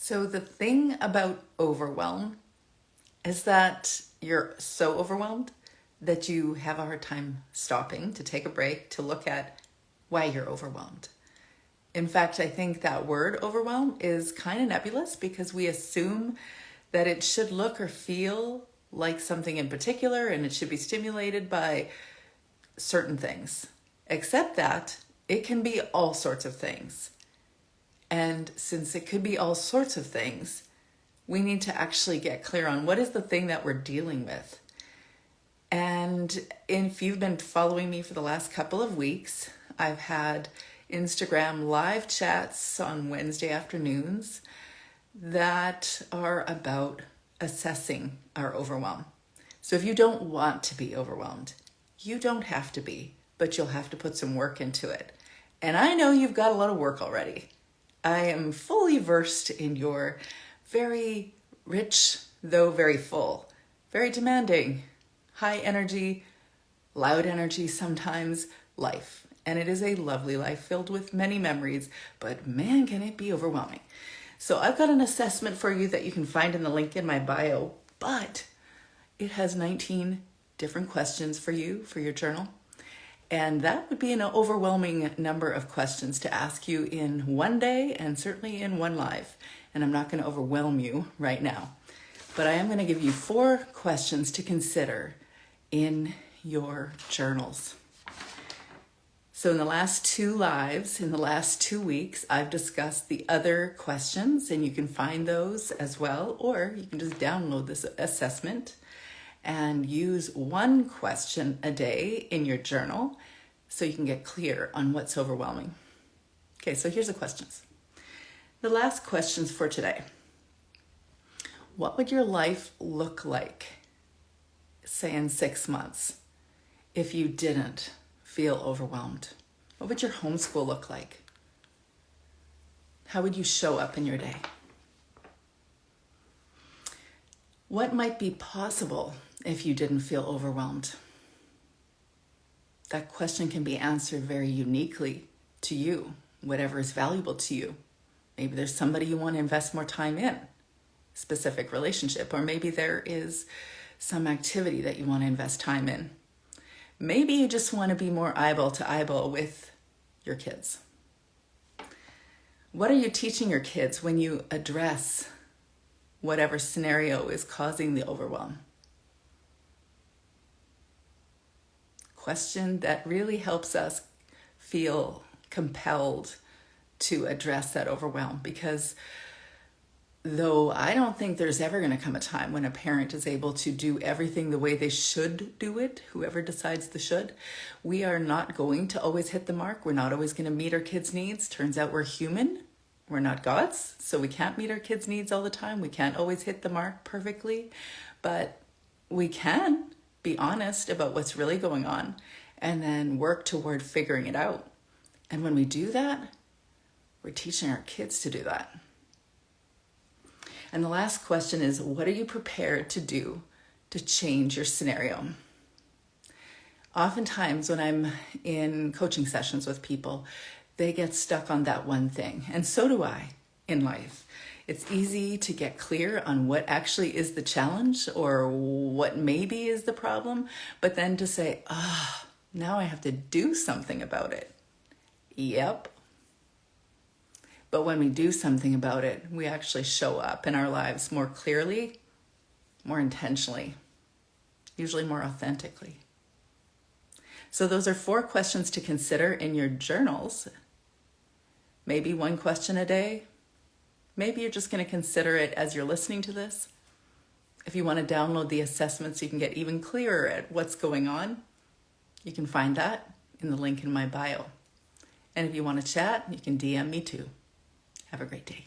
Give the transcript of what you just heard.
So the thing about overwhelm is that you're so overwhelmed that you have a hard time stopping to take a break to look at why you're overwhelmed. In fact, I think that word overwhelm is kind of nebulous because we assume that it should look or feel like something in particular and it should be stimulated by certain things, except that it can be all sorts of things. And since it could be all sorts of things, we need to actually get clear on what is the thing that we're dealing with. And if you've been following me for the last couple of weeks, I've had Instagram live chats on Wednesday afternoons that are about assessing our overwhelm. So if you don't want to be overwhelmed, you don't have to be, but you'll have to put some work into it. And I know you've got a lot of work already. I am fully versed in your very rich, though very full, very demanding, high energy, loud energy sometimes life. And it is a lovely life filled with many memories, but man, can it be overwhelming. So I've got an assessment for you that you can find in the link in my bio, but it has 19 different questions for you for your journal. And that would be an overwhelming number of questions to ask you in one day and certainly in one live. And I'm not going to overwhelm you right now, but I am going to give you 4 questions to consider in your journals. So in the last 2 lives, in the last 2 weeks, I've discussed the other questions and you can find those as well, or you can just download this assessment and use 1 question a day in your journal so you can get clear on what's overwhelming. Okay, so here's the questions. The last questions for today. What would your life look like, say in 6 months, if you didn't feel overwhelmed? What would your homeschool look like? How would you show up in your day? What might be possible if you didn't feel overwhelmed? That question can be answered very uniquely to you, whatever is valuable to you. Maybe there's somebody you want to invest more time in, specific relationship, or maybe there is some activity that you want to invest time in. Maybe you just want to be more eyeball to eyeball with your kids. What are you teaching your kids when you address whatever scenario is causing the overwhelm? Question that really helps us feel compelled to address that overwhelm, because though I don't think there's ever going to come a time when a parent is able to do everything the way they should do it, whoever decides the should, we are not going to always hit the mark. We're not always going to meet our kids' needs. Turns out we're human. We're not gods, so we can't meet our kids' needs all the time. We can't always hit the mark perfectly, but we can be honest about what's really going on and then work toward figuring it out. And when we do that, we're teaching our kids to do that. And the last question is, what are you prepared to do to change your scenario? Oftentimes when I'm in coaching sessions with people, they get stuck on that one thing. And so do I in life. It's easy to get clear on what actually is the challenge or what maybe is the problem, but then to say, now I have to do something about it. Yep. But when we do something about it, we actually show up in our lives more clearly, more intentionally, usually more authentically. So those are 4 questions to consider in your journals. Maybe 1 question a day. Maybe you're just going to consider it as you're listening to this. If you want to download the assessments, you can get even clearer at what's going on. You can find that in the link in my bio. And if you want to chat, you can DM me too. Have a great day.